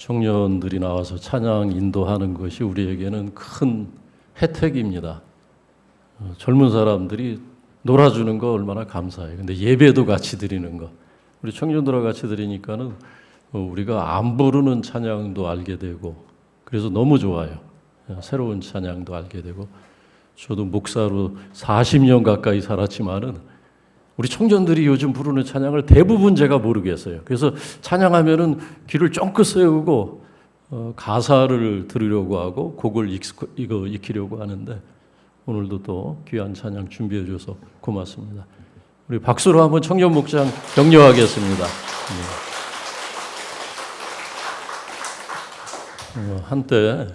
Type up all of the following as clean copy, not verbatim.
청년들이 나와서 찬양 인도하는 것이 우리에게는 큰 혜택입니다. 젊은 사람들이 놀아주는 거 얼마나 감사해요. 근데 예배도 같이 드리는 거, 우리 청년들과 같이 드리니까는 우리가 안 부르는 찬양도 알게 되고, 그래서 너무 좋아요. 새로운 찬양도 알게 되고. 저도 목사로 40년 가까이 살았지만은 우리 청년들이 요즘 부르는 찬양을 대부분 제가 모르겠어요. 그래서 찬양하면은 귀를 쫑긋 세우고 가사를 들으려고 하고 곡을 익히려고 하는데, 오늘도 또 귀한 찬양 준비해 줘서 고맙습니다. 우리 박수로 한번 청년 목장 격려하겠습니다. 한때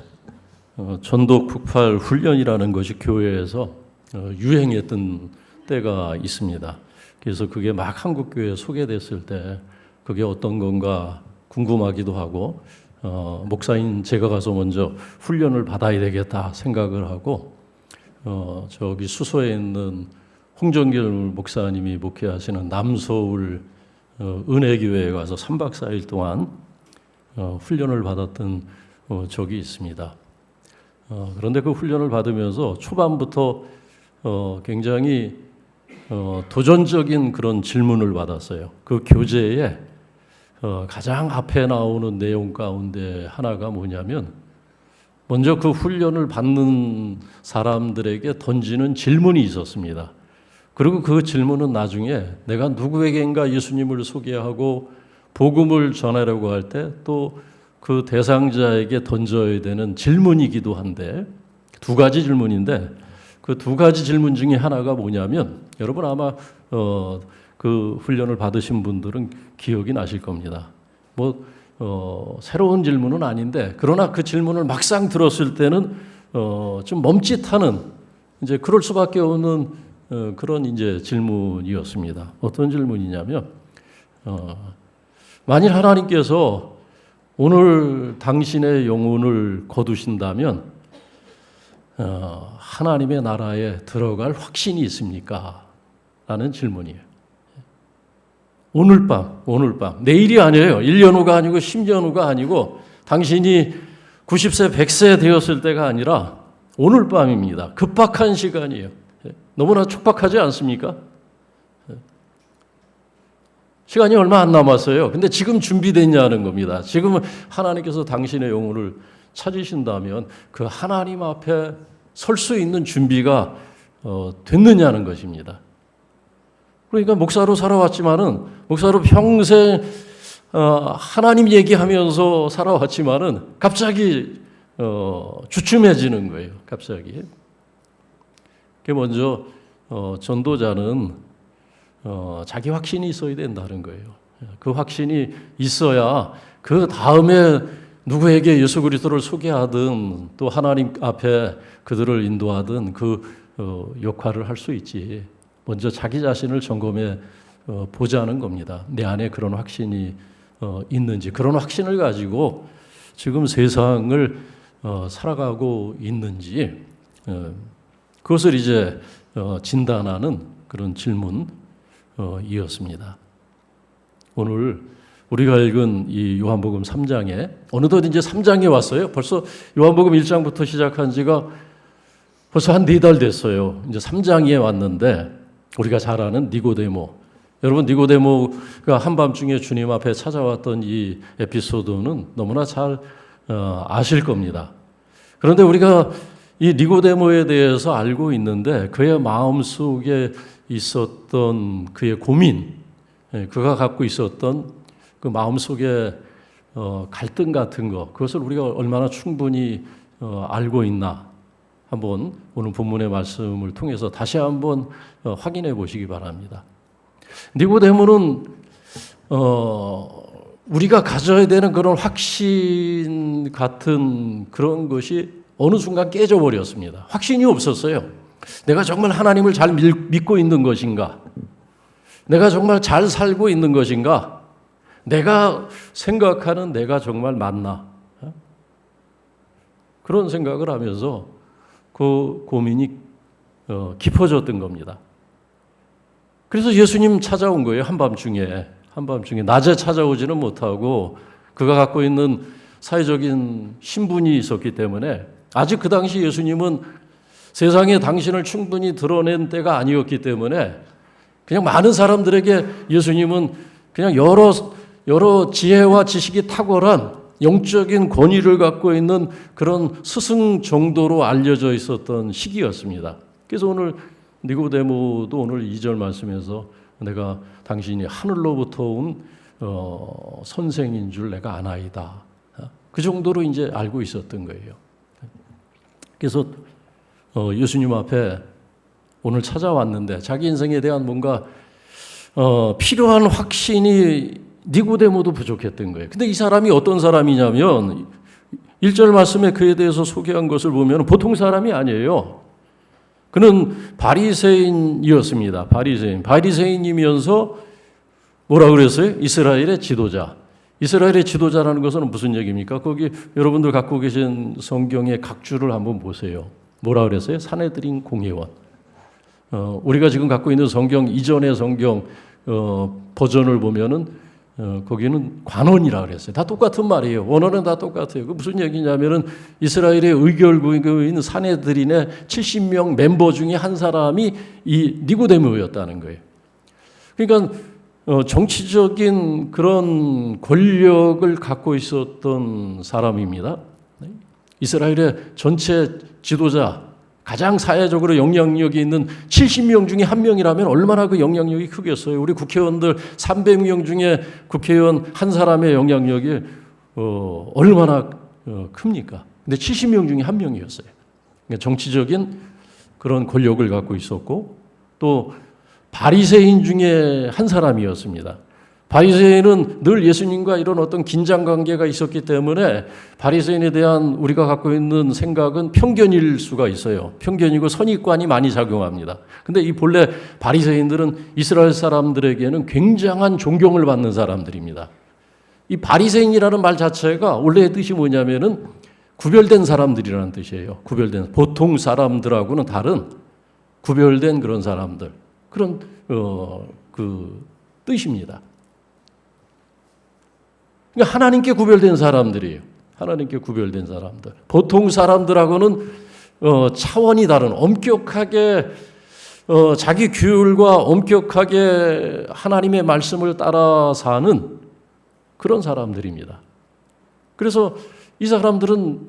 전도 북팔 훈련이라는 것이 교회에서 유행했던 때가 있습니다. 그래서 그게 막 한국 교회에 소개됐을 때 그게 어떤 건가 궁금하기도 하고, 목사인 제가 가서 먼저 훈련을 받아야 되겠다 생각을 하고, 저기 수소에 있는 홍정길 목사님이 목회하시는 남서울 은혜교회에 가서 3박 4일 동안 훈련을 받았던 적이 있습니다. 그런데 그 훈련을 받으면서 초반부터 굉장히 도전적인 그런 질문을 받았어요. 그 교재에 가장 앞에 나오는 내용 가운데 하나가 뭐냐면, 먼저 그 훈련을 받는 사람들에게 던지는 질문이 있었습니다. 그리고 그 질문은 나중에 내가 누구에게인가 예수님을 소개하고 복음을 전하려고 할 때 또 그 대상자에게 던져야 되는 질문이기도 한데, 두 가지 질문인데, 그 두 가지 질문 중에 하나가 뭐냐면, 여러분 아마 그 훈련을 받으신 분들은 기억이 나실 겁니다. 새로운 질문은 아닌데, 그러나 그 질문을 막상 들었을 때는 좀 멈칫하는, 이제 그럴 수밖에 없는 그런 이제 질문이었습니다. 어떤 질문이냐면, 만일 하나님께서 오늘 당신의 영혼을 거두신다면 하나님의 나라에 들어갈 확신이 있습니까? 라는 질문이에요. 오늘 밤, 내일이 아니에요. 1년 후가 아니고 10년 후가 아니고 당신이 90세, 100세 되었을 때가 아니라 오늘 밤입니다. 급박한 시간이에요. 너무나 촉박하지 않습니까? 시간이 얼마 안 남았어요. 근데 지금 준비됐냐는 겁니다. 지금 하나님께서 당신의 영혼을 찾으신다면 그 하나님 앞에 설 수 있는 준비가 됐느냐는 것입니다. 그러니까 목사로 살아왔지만은, 목사로 평생 하나님 얘기하면서 살아왔지만은 갑자기 주춤해지는 거예요. 갑자기. 그게 먼저 전도자는 자기 확신이 있어야 된다는 거예요. 그 확신이 있어야 그 다음에 누구에게 예수 그리스도를 소개하든 또 하나님 앞에 그들을 인도하든 그 역할을 할 수 있지. 먼저 자기 자신을 점검해 보자는 겁니다. 내 안에 그런 확신이 있는지, 그런 확신을 가지고 지금 세상을 살아가고 있는지, 그것을 이제 진단하는 그런 질문이었습니다. 오늘 우리가 읽은 이 요한복음 3장에, 어느덧 이제 3장에 왔어요. 벌써 요한복음 1장부터 시작한 지가 벌써 한 4달 됐어요. 이제 3장에 왔는데, 우리가 잘 아는 니고데모. 여러분, 니고데모가 한밤중에 주님 앞에 찾아왔던 이 에피소드는 너무나 잘 아실 겁니다. 그런데 우리가 이 니고데모에 대해서 알고 있는데, 그의 마음속에 있었던 그의 고민, 그가 갖고 있었던 그 마음속에 갈등 같은 거, 그것을 우리가 얼마나 충분히 알고 있나, 한번 오늘 본문의 말씀을 통해서 다시 한번 확인해 보시기 바랍니다. 니고데모는 우리가 가져야 되는 그런 확신 같은 그런 것이 어느 순간 깨져버렸습니다. 확신이 없었어요. 내가 정말 하나님을 잘 믿고 있는 것인가? 내가 정말 잘 살고 있는 것인가? 내가 생각하는 내가 정말 맞나? 그런 생각을 하면서 그 고민이 깊어졌던 겁니다. 그래서 예수님 찾아온 거예요. 한밤중에 낮에 찾아오지는 못하고 그가 갖고 있는 사회적인 신분이 있었기 때문에 아직 그 당시 예수님은 세상에 당신을 충분히 드러낸 때가 아니었기 때문에 그냥 많은 사람들에게 예수님은 그냥 여러 지혜와 지식이 탁월한 영적인 권위를 갖고 있는 그런 스승 정도로 알려져 있었던 시기였습니다. 그래서 오늘 니고데모도 오늘 2절 말씀에서 내가 당신이 하늘로부터 온 선생인 줄 내가 아나이다. 그 정도로 이제 알고 있었던 거예요. 그래서 예수님 앞에 오늘 찾아왔는데 자기 인생에 대한 뭔가 필요한 확신이 니고데모도 부족했던 거예요. 근데 이 사람이 어떤 사람이냐면 1절 말씀에 그에 대해서 소개한 것을 보면 보통 사람이 아니에요. 그는 바리새인이었습니다. 바리새인이면서 뭐라 그랬어요? 이스라엘의 지도자. 이스라엘의 지도자라는 것은 무슨 얘기입니까? 거기 여러분들 갖고 계신 성경의 각 줄을 한번 보세요. 뭐라 그랬어요? 산헤드린 공회원. 우리가 지금 갖고 있는 성경 이전의 성경 버전을 보면은 거기는 관원이라 그랬어요. 다 똑같은 말이에요. 원어는 다 똑같아요. 그 무슨 얘기냐면은 이스라엘의 의결국인 산헤드린의 70명 멤버 중에 한 사람이 이 니고데모였다는 거예요. 그러니까 정치적인 그런 권력을 갖고 있었던 사람입니다. 이스라엘의 전체 지도자, 가장 사회적으로 영향력이 있는 70명 중에 한 명이라면 얼마나 그 영향력이 크겠어요. 우리 국회의원들 300명 중에 국회의원 한 사람의 영향력이 얼마나 큽니까? 근데 70명 중에 한 명이었어요. 그러니까 정치적인 그런 권력을 갖고 있었고 또 바리새인 중에 한 사람이었습니다. 바리새인은 늘 예수님과 이런 어떤 긴장 관계가 있었기 때문에 바리새인에 대한 우리가 갖고 있는 생각은 편견일 수가 있어요. 편견이고 선입관이 많이 작용합니다. 근데 이 본래 바리새인들은 이스라엘 사람들에게는 굉장한 존경을 받는 사람들입니다. 이 바리새인이라는 말 자체가 원래의 뜻이 뭐냐면은 구별된 사람들이라는 뜻이에요. 구별된 보통 사람들하고는 다른 구별된 그런 사람들. 그런 그 뜻입니다. 그러니까 하나님께 구별된 사람들이에요. 하나님께 구별된 사람들. 보통 사람들하고는 차원이 다른 엄격하게 자기 규율과 엄격하게 하나님의 말씀을 따라 사는 그런 사람들입니다. 그래서 이 사람들은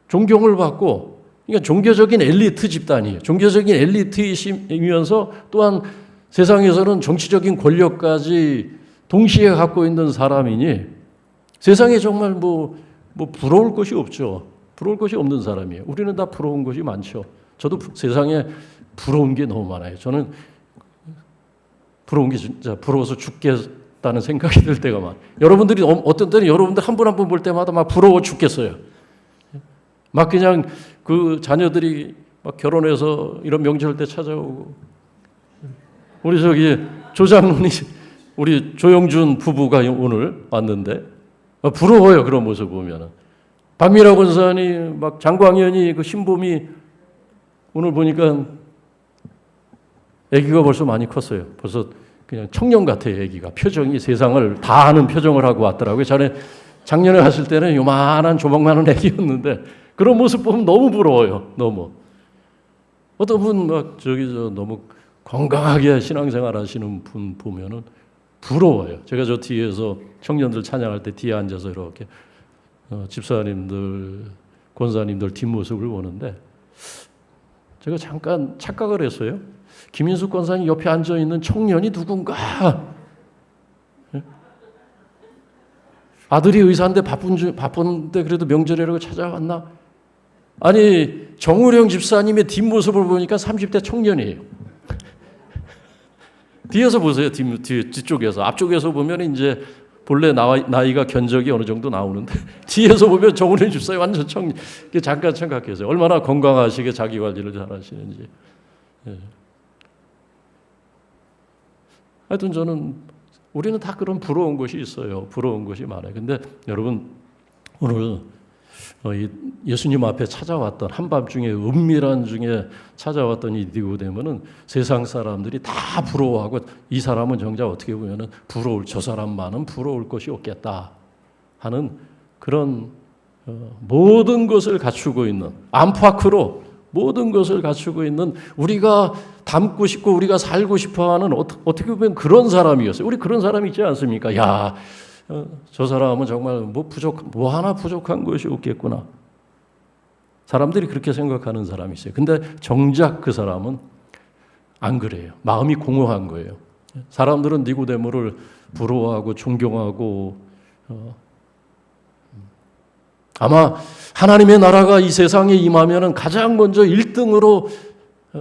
존경을 받고 그러니까 종교적인 엘리트 집단이에요. 종교적인 엘리트이면서 또한 세상에서는 정치적인 권력까지 동시에 갖고 있는 사람이니 세상에 정말 뭐 부러울 것이 없죠. 부러울 것이 없는 사람이에요. 우리는 다 부러운 것이 많죠. 저도 세상에 부러운 게 너무 많아요. 저는 부러운 게 진짜 부러워서 죽겠다는 생각이 들 때가 많아요. 여러분들이 어떤 때는 여러분들 한 분 한 분 볼 때마다 막 부러워 죽겠어요. 막 그냥 그 자녀들이 막 결혼해서 이런 명절 때 찾아오고 우리 저기 조장훈이 우리 조영준 부부가 오늘 왔는데 부러워요. 그런 모습 보면은 박미라 권사님 막 장광현이 그 신부미 오늘 보니까 아기가 벌써 많이 컸어요. 벌써 그냥 청년 같아요. 아기가 표정이 세상을 다 아는 표정을 하고 왔더라고요. 작년에 갔을 때는 요만한 조망만한 아기였는데 그런 모습 보면 너무 부러워요. 너무 어떤 분 막 너무 건강하게 신앙생활 하시는 분 보면은 부러워요. 제가 저 뒤에서 청년들 찬양할 때 뒤에 앉아서 이렇게 집사님들, 권사님들 뒷모습을 보는데 제가 잠깐 착각을 했어요. 김인숙 권사님 옆에 앉아있는 청년이 누군가? 아들이 의사인데 바쁜데 그래도 명절이라고 찾아왔나? 아니 정우령 집사님의 뒷모습을 보니까 30대 청년이에요. 뒤에서 보세요. 뒤쪽에서. 앞쪽에서 보면 이제 본래 나이가 견적이 어느 정도 나오는데 뒤에서 보면 정우령 집사님 완전 청년. 잠깐 생각해서요. 얼마나 건강하시게 자기 관리를 잘 하시는지. 예. 하여튼 우리는 다 그런 부러운 것이 있어요. 부러운 것이 많아요. 근데 여러분 오늘 예수님 앞에 찾아왔던 한밤중에 은밀한 중에 찾아왔던 이 니고데모는 세상 사람들이 다 부러워하고 이 사람은 정작 어떻게 보면은 저 사람만은 부러울 것이 없겠다 하는 그런 모든 것을 갖추고 있는 안팎으로 모든 것을 갖추고 있는 우리가 닮고 싶고 우리가 살고 싶어하는 어떻게 보면 그런 사람이었어요. 우리 그런 사람이 있지 않습니까? 야, 저 사람은 정말 뭐 하나 부족한 것이 없겠구나. 사람들이 그렇게 생각하는 사람이 있어요. 근데 정작 그 사람은 안 그래요. 마음이 공허한 거예요. 사람들은 니고데모를 부러워하고 존경하고 아마 하나님의 나라가 이 세상에 임하면은 가장 먼저 1등으로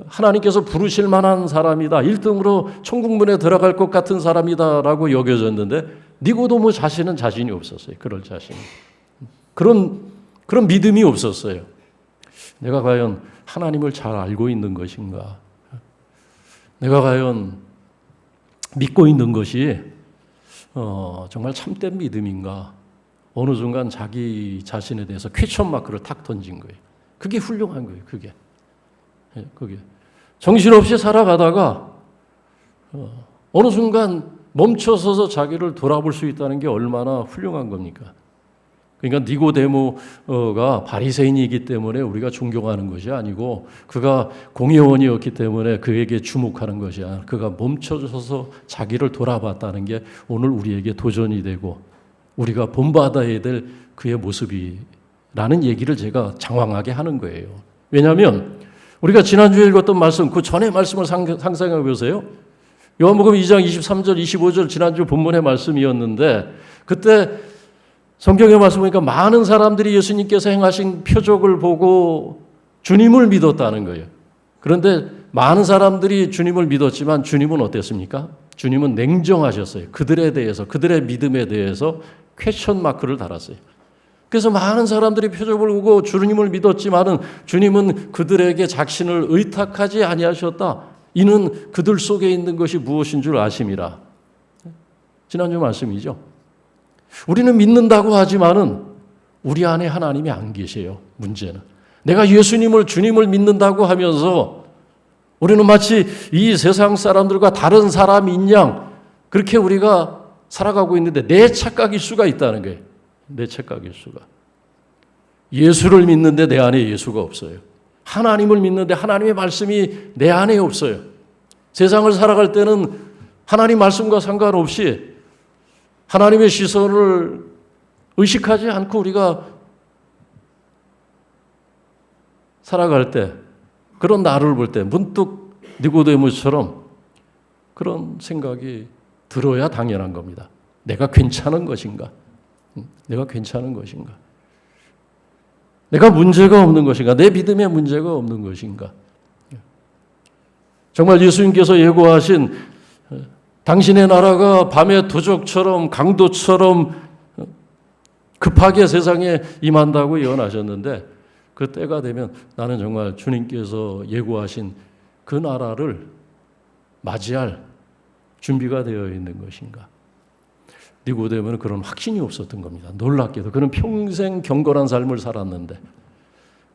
하나님께서 부르실 만한 사람이다. 1등으로 천국문에 들어갈 것 같은 사람이다라고 여겨졌는데 니고데모 자신은 자신이 없었어요. 그럴 자신이. 그런 믿음이 없었어요. 내가 과연 하나님을 잘 알고 있는 것인가? 내가 과연 믿고 있는 것이 정말 참된 믿음인가? 어느 순간 자기 자신에 대해서 퀘스천 마크를 탁 던진 거예요. 그게 훌륭한 거예요. 그게 정신없이 살아가다가 어느 순간 멈춰서서 자기를 돌아볼 수 있다는 게 얼마나 훌륭한 겁니까? 그러니까 니고데모가 바리새인이기 때문에 우리가 존경하는 것이 아니고 그가 공회원이었기 때문에 그에게 주목하는 것이 아니라 그가 멈춰서서 자기를 돌아봤다는 게 오늘 우리에게 도전이 되고 우리가 본받아야 될 그의 모습이라는 얘기를 제가 장황하게 하는 거예요. 왜냐하면 우리가 지난주에 읽었던 말씀, 그 전의 말씀을 상상해 보세요. 요한복음 2장 23절, 25절 지난주 본문의 말씀이었는데 그때 성경의 말씀 보니까 많은 사람들이 예수님께서 행하신 표적을 보고 주님을 믿었다는 거예요. 그런데 많은 사람들이 주님을 믿었지만 주님은 어땠습니까? 주님은 냉정하셨어요. 그들에 대해서, 그들의 믿음에 대해서 퀘스천 마크를 달았어요. 그래서 많은 사람들이 표적을 보고 주님을 믿었지만은 주님은 그들에게 자신을 의탁하지 아니하셨다. 이는 그들 속에 있는 것이 무엇인 줄 아심이라. 지난주 말씀이죠. 우리는 믿는다고 하지만은 우리 안에 하나님이 안 계세요. 문제는. 내가 예수님을 주님을 믿는다고 하면서 우리는 마치 이 세상 사람들과 다른 사람인 양 그렇게 우리가 살아가고 있는데 내 착각일 수가 있다는 거예요. 내 착각일 수가. 예수를 믿는데 내 안에 예수가 없어요. 하나님을 믿는데 하나님의 말씀이 내 안에 없어요. 세상을 살아갈 때는 하나님 말씀과 상관없이 하나님의 시선을 의식하지 않고 우리가 살아갈 때 그런 나를 볼 때 문득 니고데모처럼 그런 생각이 들어야 당연한 겁니다. 내가 괜찮은 것인가? 내가 괜찮은 것인가? 내가 문제가 없는 것인가? 내 믿음에 문제가 없는 것인가? 정말 예수님께서 예고하신 당신의 나라가 밤의 도적처럼 강도처럼 급하게 세상에 임한다고 예언하셨는데 그 때가 되면 나는 정말 주님께서 예고하신 그 나라를 맞이할 준비가 되어 있는 것인가? 니고데모는 그런 확신이 없었던 겁니다. 놀랍게도 그는 평생 경건한 삶을 살았는데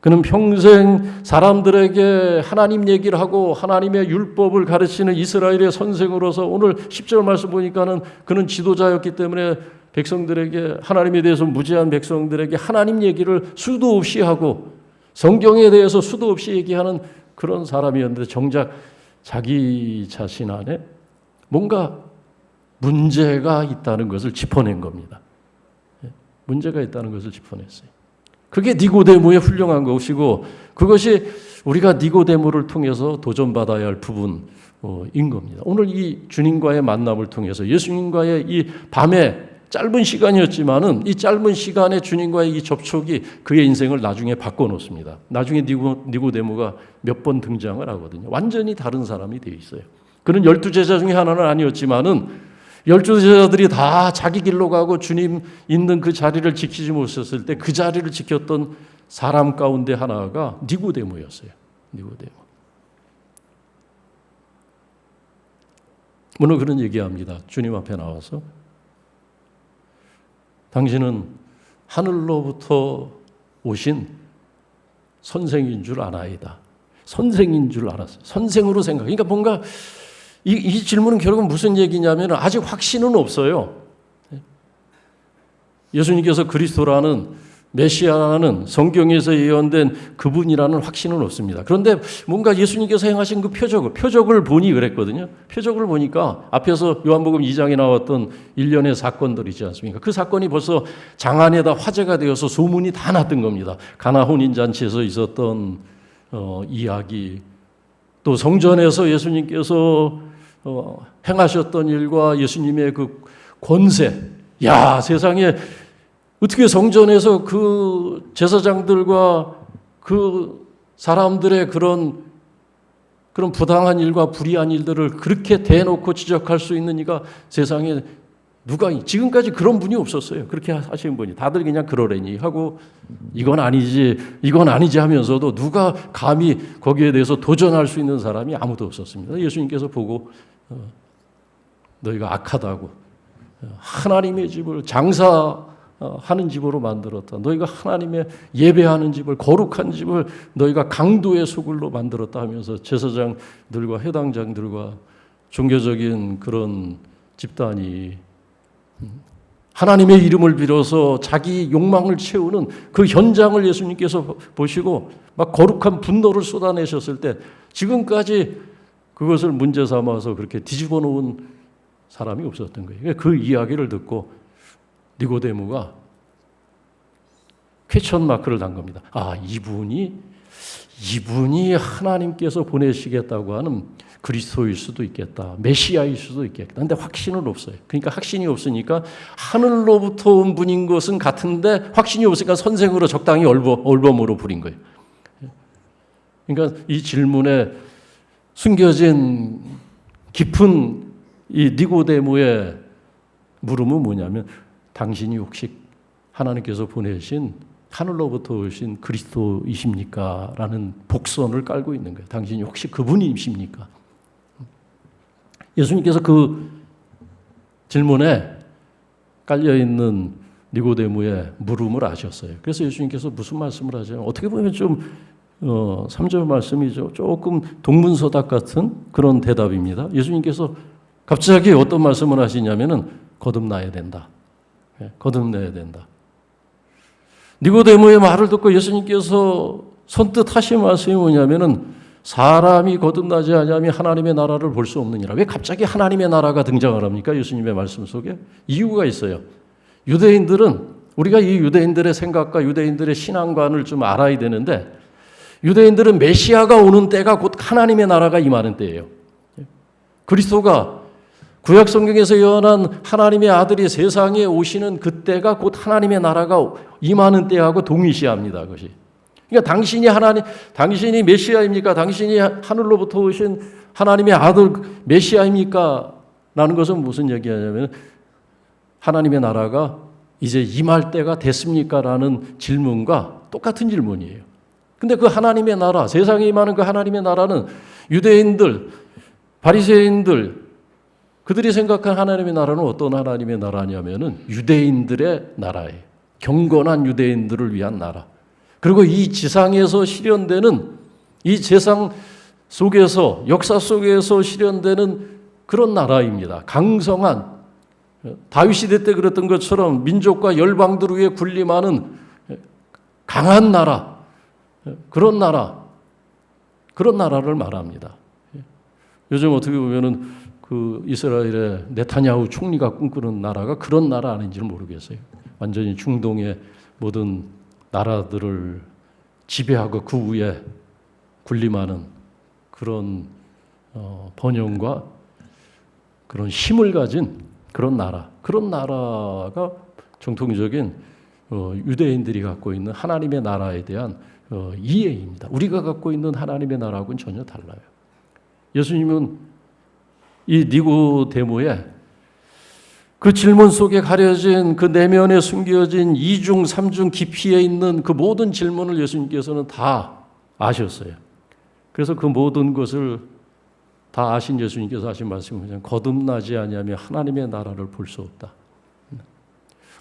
그는 평생 사람들에게 하나님 얘기를 하고 하나님의 율법을 가르치는 이스라엘의 선생으로서 오늘 10절 말씀 보니까는 그는 지도자였기 때문에 백성들에게 하나님에 대해서 무지한 백성들에게 하나님 얘기를 수도 없이 하고 성경에 대해서 수도 없이 얘기하는 그런 사람이었는데 정작 자기 자신 안에 뭔가 문제가 있다는 것을 짚어낸 겁니다. 문제가 있다는 것을 짚어냈어요. 그게 니고데모의 훌륭한 것이고 그것이 우리가 니고데모를 통해서 도전받아야 할 부분인 겁니다. 오늘 이 주님과의 만남을 통해서 예수님과의 이 밤에 짧은 시간이었지만은 이 짧은 시간에 주님과의 이 접촉이 그의 인생을 나중에 바꿔놓습니다. 나중에 니고데모가 몇 번 등장을 하거든요. 완전히 다른 사람이 되어 있어요. 그는 12제자 중에 하나는 아니었지만은 12제자들이 다 자기 길로 가고 주님 있는 그 자리를 지키지 못했을 때 그 자리를 지켰던 사람 가운데 하나가 니고데모였어요. 니고데모. 오늘 그런 얘기합니다. 주님 앞에 나와서 당신은 하늘로부터 오신 선생인 줄 아나이다. 선생인 줄 알았어요. 선생으로 생각. 그러니까 뭔가 이 질문은 결국은 무슨 얘기냐면 아직 확신은 없어요. 예수님께서 그리스도라는 메시아는 성경에서 예언된 그분이라는 확신은 없습니다. 그런데 뭔가 예수님께서 행하신 그 표적을 보니 그랬거든요. 표적을 보니까 앞에서 요한복음 2장에 나왔던 일련의 사건들 있지 않습니까? 그 사건이 벌써 장안에다 화제가 되어서 소문이 다 났던 겁니다. 가나 혼인잔치에서 있었던 이야기, 또 성전에서 예수님께서 행하셨던 일과 예수님의 그 권세, 야, 세상에 어떻게 성전에서 그 제사장들과 그 사람들의 그런 부당한 일과 불의한 일들을 그렇게 대놓고 지적할 수 있는 이가 세상에 누가 지금까지 그런 분이 없었어요. 그렇게 하시는 분이 다들 그냥 그러려니 하고 이건 아니지 하면서도 누가 감히 거기에 대해서 도전할 수 있는 사람이 아무도 없었습니다. 예수님께서 보고 너희가 악하다고 하나님의 집을 장사하는 집으로 만들었다. 너희가 하나님의 예배하는 집을 거룩한 집을 너희가 강도의 소굴로 만들었다 하면서 제사장들과 회당장들과 종교적인 그런 집단이 하나님의 이름을 빌어서 자기 욕망을 채우는 그 현장을 예수님께서 보시고 막 거룩한 분노를 쏟아내셨을 때 지금까지 그것을 문제 삼아서 그렇게 뒤집어 놓은 사람이 없었던 거예요. 그 이야기를 듣고 니고데모가 퀘스천 마크를 단 겁니다. 아, 이분이 하나님께서 보내시겠다고 하는 그리스도일 수도 있겠다. 메시아일 수도 있겠다. 근데 확신은 없어요. 그러니까 확신이 없으니까 하늘로부터 온 분인 것은 같은데 확신이 없으니까 선생으로 적당히 얼범으로 부린 거예요. 그러니까 이 질문에 숨겨진 깊은 이 니고데모의 물음은 뭐냐면 당신이 혹시 하나님께서 보내신 하늘로부터 오신 그리스도이십니까? 라는 복선을 깔고 있는 거예요. 당신이 혹시 그분이십니까? 예수님께서 그 질문에 깔려있는 니고데모의 물음을 아셨어요. 그래서 예수님께서 무슨 말씀을 하죠? 어떻게 보면 좀 3절 말씀이 조금 동문서답 같은 그런 대답입니다. 예수님께서 갑자기 어떤 말씀을 하시냐면은 거듭나야 된다. 거듭나야 된다. 니고데모의 말을 듣고 예수님께서 선뜻 하신 말씀이 뭐냐면은 사람이 거듭나지 않으면 하나님의 나라를 볼 수 없느니라. 왜 갑자기 하나님의 나라가 등장을 합니까? 예수님의 말씀 속에 이유가 있어요. 유대인들은 우리가 이 유대인들의 생각과 유대인들의 신앙관을 좀 알아야 되는데 유대인들은 메시아가 오는 때가 곧 하나님의 나라가 임하는 때예요. 그리스도가 구약 성경에서 예언한 하나님의 아들이 세상에 오시는 그때가 곧 하나님의 나라가 임하는 때하고 동일시합니다. 그것이. 그러니까 당신이 메시아입니까? 당신이 하늘로부터 오신 하나님의 아들 메시아입니까? 라는 것은 무슨 얘기하냐면 하나님의 나라가 이제 임할 때가 됐습니까? 라는 질문과 똑같은 질문이에요. 근데 그 하나님의 나라, 세상에 임하는 그 하나님의 나라는 유대인들, 바리새인들 그들이 생각한 하나님의 나라는 어떤 하나님의 나라냐면은 유대인들의 나라예요. 경건한 유대인들을 위한 나라. 그리고 이 지상에서 실현되는 이 세상 속에서 역사 속에서 실현되는 그런 나라입니다. 강성한 다윗 시대 때 그랬던 것처럼 민족과 열방들 위에 군림하는 강한 나라. 그런 나라를 말합니다. 요즘 어떻게 보면은 그 이스라엘의 네타냐후 총리가 꿈꾸는 나라가 그런 나라 아닌지는 모르겠어요. 완전히 중동의 모든 나라들을 지배하고 그 위에 군림하는 그런 번영과 그런 힘을 가진 그런 나라가 정통적인 유대인들이 갖고 있는 하나님의 나라에 대한 이해입니다. 우리가 갖고 있는 하나님의 나라하고는 전혀 달라요. 예수님은 이 니고데모의 그 질문 속에 가려진 그 내면에 숨겨진 이중 삼중 깊이에 있는 그 모든 질문을 예수님께서는 다 아셨어요. 그래서 그 모든 것을 다 아신 예수님께서 하신 말씀은 거듭나지 아니하면 하나님의 나라를 볼 수 없다.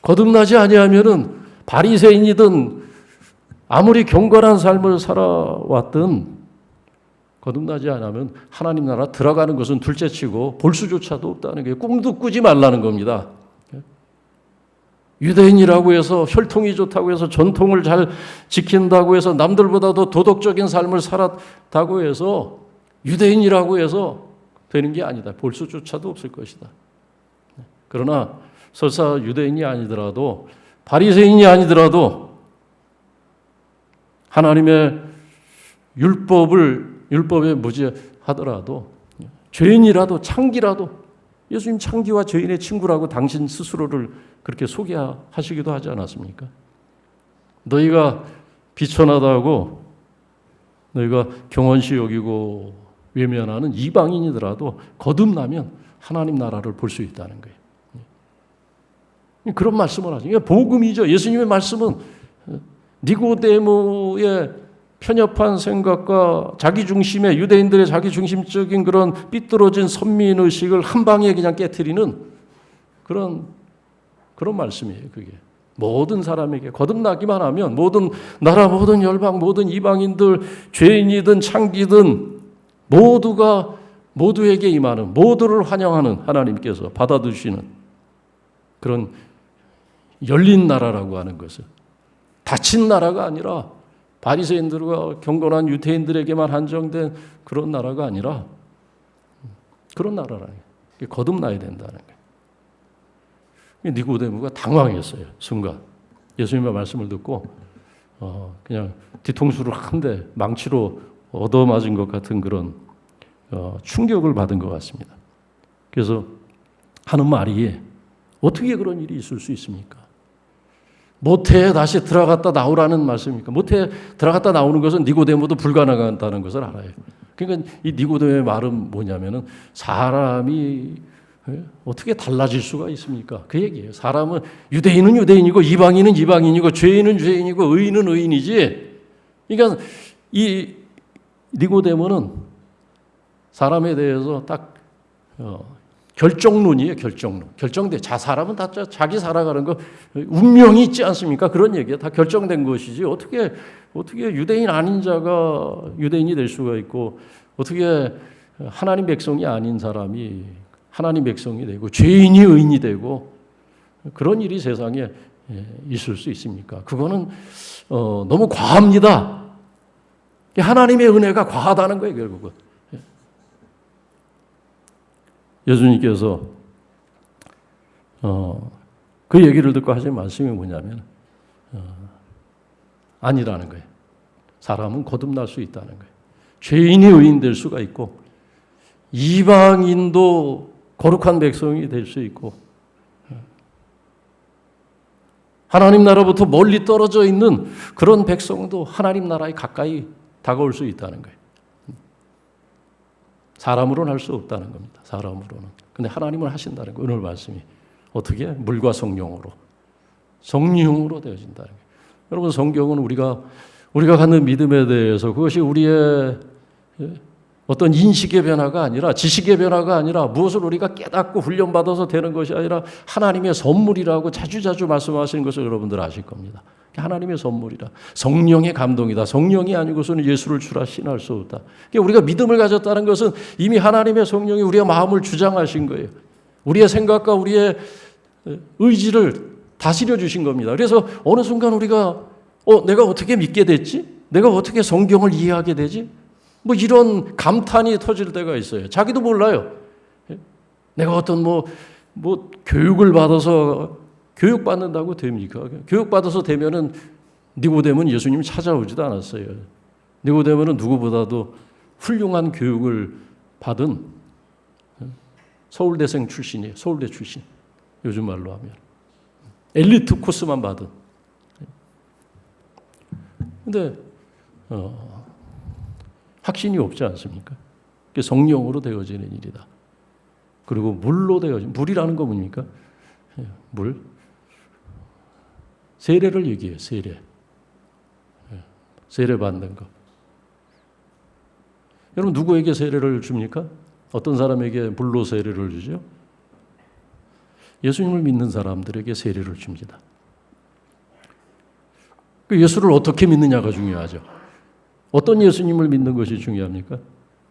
거듭나지 아니하면은 바리새인이든 아무리 경건한 삶을 살아왔든 거듭나지 않으면 하나님 나라 들어가는 것은 둘째치고 볼 수조차도 없다는 게 꿈도 꾸지 말라는 겁니다. 유대인이라고 해서 혈통이 좋다고 해서 전통을 잘 지킨다고 해서 남들보다도 도덕적인 삶을 살았다고 해서 유대인이라고 해서 되는 게 아니다. 볼 수조차도 없을 것이다. 그러나 설사 유대인이 아니더라도 바리새인이 아니더라도 하나님의 율법에 무지하더라도 죄인이라도 창기라도 예수님 창기와 죄인의 친구라고 당신 스스로를 그렇게 소개하시기도 하지 않았습니까? 너희가 비천하다고 너희가 경원시 여기고 외면하는 이방인이더라도 거듭나면 하나님 나라를 볼 수 있다는 거예요. 그런 말씀을 하죠. 이게 복음이죠. 예수님의 말씀은 니고데모의 편협한 생각과 자기중심의 유대인들의 자기중심적인 그런 삐뚤어진 선민의식을 한 방에 그냥 깨트리는 그런 말씀이에요. 그게 모든 사람에게 거듭나기만 하면 모든 나라, 모든 열방, 모든 이방인들, 죄인이든 창기든 모두에게 임하는, 모두를 환영하는 하나님께서 받아주시는 그런 열린 나라라고 하는 것은 닫힌 나라가 아니라 바리새인들과 경건한 유대인들에게만 한정된 그런 나라가 아니라 그런 나라라는 거예요. 거듭나야 된다는 거예요. 니고데모가 당황했어요. 순간 예수님의 말씀을 듣고 그냥 뒤통수를 한 대 망치로 얻어맞은 것 같은 그런 충격을 받은 것 같습니다. 그래서 하는 말이 어떻게 그런 일이 있을 수 있습니까? 모태에 다시 들어갔다 나오라는 말씀입니까? 모태에 들어갔다 나오는 것은 니고데모도 불가능하다는 것을 알아요. 그러니까 이 니고데모의 말은 뭐냐면은 사람이 어떻게 달라질 수가 있습니까? 그 얘기예요. 사람은 유대인은 유대인이고 이방인은 이방인이고 죄인은 죄인이고 의인은 의인이지. 그러니까 이 니고데모는 사람에 대해서 딱 결정론이에요. 결정돼. 사람은 다 자기 살아가는 거 운명이 있지 않습니까? 그런 얘기야. 다 결정된 것이지. 어떻게 유대인 아닌 자가 유대인이 될 수가 있고 어떻게 하나님 백성이 아닌 사람이 하나님 백성이 되고 죄인이 의인이 되고 그런 일이 세상에 있을 수 있습니까? 그거는 너무 과합니다. 하나님의 은혜가 과하다는 거예요, 결국은. 예수님께서 그 얘기를 듣고 하신 말씀이 뭐냐면 아니라는 거예요. 사람은 거듭날 수 있다는 거예요. 죄인이 의인 될 수가 있고 이방인도 거룩한 백성이 될 수 있고 하나님 나라부터 멀리 떨어져 있는 그런 백성도 하나님 나라에 가까이 다가올 수 있다는 거예요. 사람으로는 할 수 없다는 겁니다. 사람으로는. 근데 하나님은 하신다는 거예요. 오늘 말씀이. 어떻게? 물과 성령으로 되어진다는 거예요. 여러분 성경은 우리가 갖는 믿음에 대해서 그것이 우리의 어떤 인식의 변화가 아니라 지식의 변화가 아니라 무엇을 우리가 깨닫고 훈련받아서 되는 것이 아니라 하나님의 선물이라고 자주자주 말씀하시는 것을 여러분들 아실 겁니다. 하나님의 선물이다. 성령의 감동이다. 성령이 아니고서는 예수를 주라 신할 수 없다. 우리가 믿음을 가졌다는 것은 이미 하나님의 성령이 우리의 마음을 주장하신 거예요. 우리의 생각과 우리의 의지를 다스려 주신 겁니다. 그래서 어느 순간 우리가 내가 어떻게 믿게 됐지? 내가 어떻게 성경을 이해하게 되지? 뭐 이런 감탄이 터질 때가 있어요. 자기도 몰라요. 내가 어떤 뭐 교육을 받아서 교육받는다고 됩니까? 교육받아서 되면은 니고데모는 예수님이 찾아오지도 않았어요. 니고데모는 누구보다도 훌륭한 교육을 받은 서울대생 출신이에요. 서울대 출신. 요즘 말로 하면. 엘리트 코스만 받은. 근데 확신이 없지 않습니까? 그게 성령으로 되어지는 일이다. 그리고 물로 되어진 물이라는 거 뭡니까? 물. 세례를 얘기해요. 세례 받는 거. 여러분 누구에게 세례를 줍니까? 어떤 사람에게 물로 세례를 주죠? 예수님을 믿는 사람들에게 세례를 줍니다. 그 예수를 어떻게 믿느냐가 중요하죠. 어떤 예수님을 믿는 것이 중요합니까?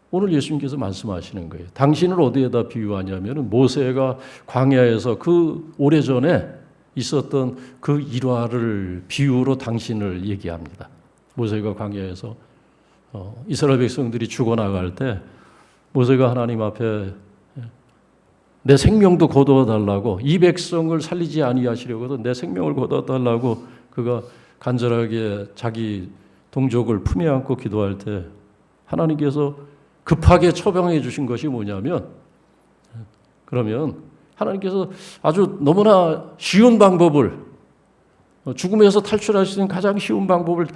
오늘 예수님께서 말씀하시는 거예요. 당신을 어디에다 비유하냐면 모세가 광야에서 그 오래전에 있었던 그 일화를 비유로 당신을 얘기합니다. 모세가 광야에서 이스라엘 백성들이 죽어나갈 때 모세가 하나님 앞에 내 생명도 거두어달라고, 이 백성을 살리지 아니하시려거든 내 생명을 거두어달라고 그가 간절하게 자기 동족을 품에 안고 기도할 때 하나님께서 급하게 처방해 주신 것이 뭐냐면, 그러면 하나님께서 아주 너무나 쉬운 방법을, 죽음에서 탈출할 수 있는 가장 쉬운 방법을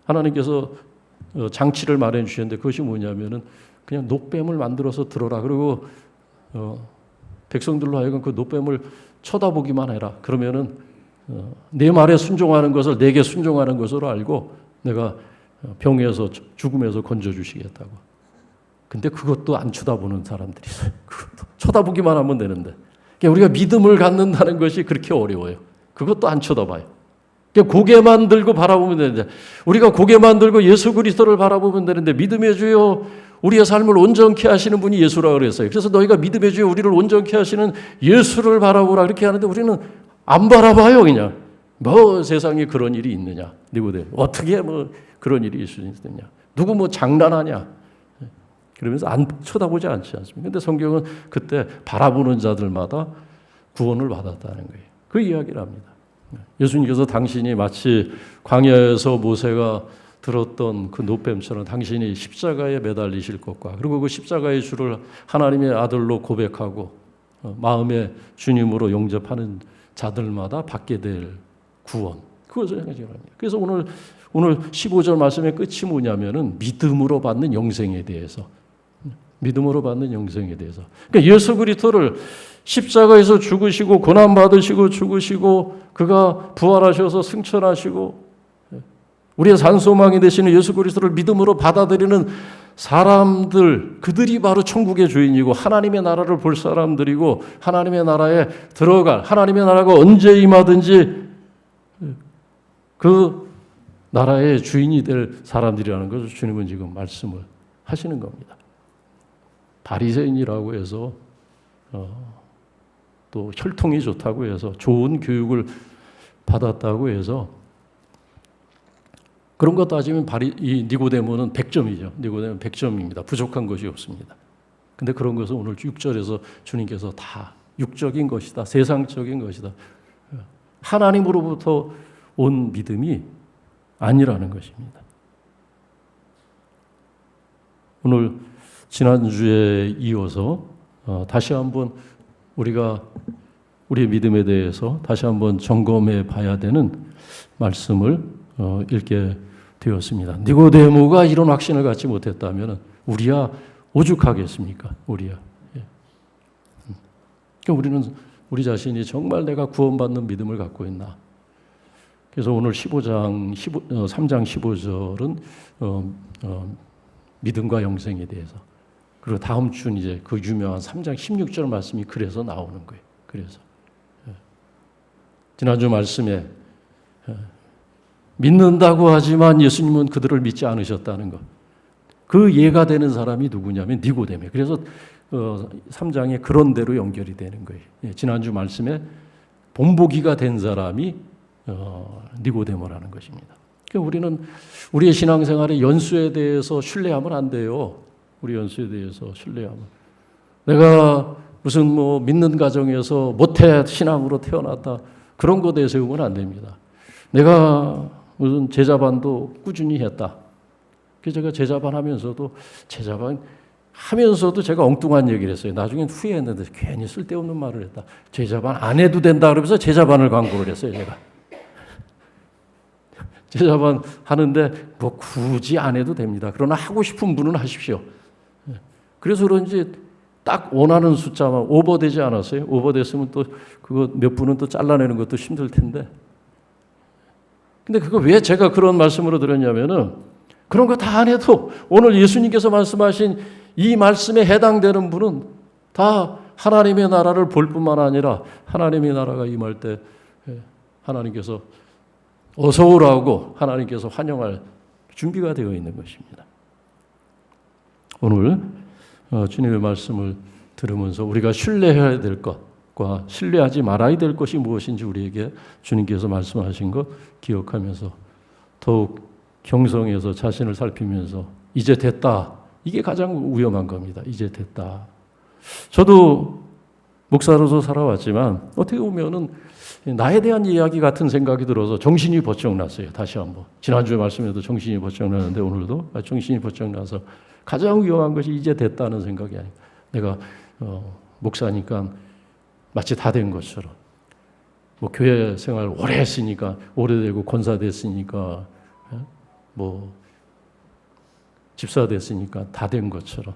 하나님께서 장치를 마련해 주셨는데, 그것이 뭐냐면은 그냥 노뱀을 만들어서 들어라. 그리고 백성들로 하여금 그 노뱀을 쳐다보기만 해라. 그러면은 내 말에 순종하는 것을 내게 순종하는 것으로 알고 내가 병에서 죽음에서 건져주시겠다고. 근데 그것도 안 쳐다보는 사람들이 있어요. 그것도 쳐다보기만 하면 되는데, 그러니까 우리가 믿음을 갖는다는 것이 그렇게 어려워요. 그것도 안 쳐다봐요. 그러니까 고개만 들고 바라보면 되는데, 우리가 고개만 들고 예수 그리스도를 바라보면 되는데, 믿음의 주여 우리의 삶을 온전케 하시는 분이 예수라고 그랬어요. 그래서 너희가 믿음의 주여 우리를 온전케 하시는 예수를 바라보라 그렇게 하는데, 우리는 안 바라봐요. 그냥 뭐 세상에 그런 일이 있느냐, 니고데모 어떻게 뭐 그런 일이 있을 수 있느냐, 누구 뭐 장난하냐, 그러면서 안 쳐다보지 않지 않습니까? 근데 성경은 그때 바라보는 자들마다 구원을 받았다는 거예요. 그 이야기를 합니다. 예수님께서 당신이 마치 광야에서 모세가 들었던 그 노뱀처럼 당신이 십자가에 매달리실 것과, 그리고 그 십자가의 주를 하나님의 아들로 고백하고 마음의 주님으로 영접하는 자들마다 받게 될 구원, 그것을 생각합니다. 그래서 오늘 15절 말씀의 끝이 뭐냐면은 믿음으로 받는 영생에 대해서, 믿음으로 받는 영생에 대해서. 그러니까 예수 그리스도를 십자가에서 죽으시고 고난 받으시고 죽으시고 그가 부활하셔서 승천하시고 우리의 산소망이 되시는 예수 그리스도를 믿음으로 받아들이는 사람들, 그들이 바로 천국의 주인이고 하나님의 나라를 볼 사람들이고, 하나님의 나라에 들어갈, 하나님의 나라가 언제 임하든지 그 나라의 주인이 될 사람들이라는 것을 주님은 지금 말씀을 하시는 겁니다. 바리새인이라고 해서 또 혈통이 좋다고 해서 좋은 교육을 받았다고 해서 그런 것 따지면 이 니고데모는 100점이죠. 니고데모는 100점입니다. 부족한 것이 없습니다. 근데 그런 것은 오늘 6절에서 주님께서 다 육적인 것이다, 세상적인 것이다, 하나님으로부터 온 믿음이 아니라는 것입니다. 오늘 지난주에 이어서 다시 한번 우리가 우리의 믿음에 대해서 다시 한번 점검해 봐야 되는 말씀을 읽게 되었습니다. 니고데모가 이런 확신을 갖지 못했다면 우리야 오죽하겠습니까? 우리야. 그러니까 우리는 우리 자신이 정말 내가 구원받는 믿음을 갖고 있나? 그래서 오늘 3장 15절은 믿음과 영생에 대해서, 그리고 다음 주는 이제 그 유명한 3장 16절 말씀이 그래서 나오는 거예요. 그래서 지난주 말씀에 믿는다고 하지만 예수님은 그들을 믿지 않으셨다는 것, 그 예가 되는 사람이 누구냐면 니고데모예요. 그래서 3장에 그런 대로 연결이 되는 거예요. 지난주 말씀에 본보기가 된 사람이 니고데모라는 것입니다. 그러니까 우리는 우리의 신앙생활의 연수에 대해서 신뢰하면 안 돼요. 우리 연수에 대해서 신뢰하면, 내가 무슨 뭐 믿는 가정에서 모태 신앙으로 태어났다, 그런 거 내세우면 안 됩니다. 내가 무슨 제자반도 꾸준히 했다. 그래서 제가 제자반 하면서도 제가 엉뚱한 얘기를 했어요. 나중엔 후회했는데 괜히 쓸데없는 말을 했다. 제자반 안 해도 된다 그러면서 제자반을 광고를 했어요. 제가 제자반 하는데 뭐 굳이 안 해도 됩니다. 그러나 하고 싶은 분은 하십시오. 그래서 그런지 딱 원하는 숫자만 오버되지 않았어요. 오버됐으면 또 그거 몇 분은 또 잘라내는 것도 힘들 텐데. 근데 그거 왜 제가 그런 말씀으로 드렸냐면은, 그런 거 다 안 해도 오늘 예수님께서 말씀하신 이 말씀에 해당되는 분은 다 하나님의 나라를 볼 뿐만 아니라 하나님의 나라가 임할 때 하나님께서 어서 오라고 하나님께서 환영할 준비가 되어 있는 것입니다. 오늘 주님의 말씀을 들으면서 우리가 신뢰해야 될 것, 것과 신뢰하지 말아야 될 것이 무엇인지 우리에게 주님께서 말씀하신 것 기억하면서 더욱 경성해서 자신을 살피면서 이제 됐다. 이게 가장 위험한 겁니다. 이제 됐다. 저도 목사로서 살아왔지만 어떻게 보면은 나에 대한 이야기 같은 생각이 들어서 정신이 번쩍 났어요. 다시 한번. 지난주에 말씀에도 정신이 번쩍 나는데 오늘도 정신이 번쩍 나서 가장 위험한 것이 이제 됐다는 생각이 아니에요. 내가 목사니까 마치 다 된 것처럼 뭐 교회 생활 오래 했으니까 오래되고 권사 됐으니까 뭐 집사 됐으니까 다 된 것처럼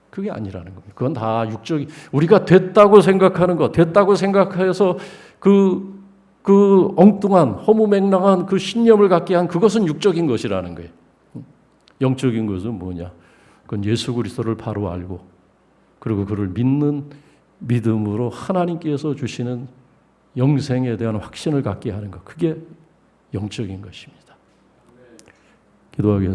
그게 아니라는 겁니다. 그건 다 육적이 우리가 됐다고 생각하는 것, 됐다고 생각해서 그 엉뚱한 허무맹랑한 그 신념을 갖게 한 그것은 육적인 것이라는 거예요. 영적인 것은 뭐냐? 그건 예수 그리스도를 바로 알고 그리고 그를 믿는 믿음으로 하나님께서 주시는 영생에 대한 확신을 갖게 하는 것. 그게 영적인 것입니다. 기도하겠습니다.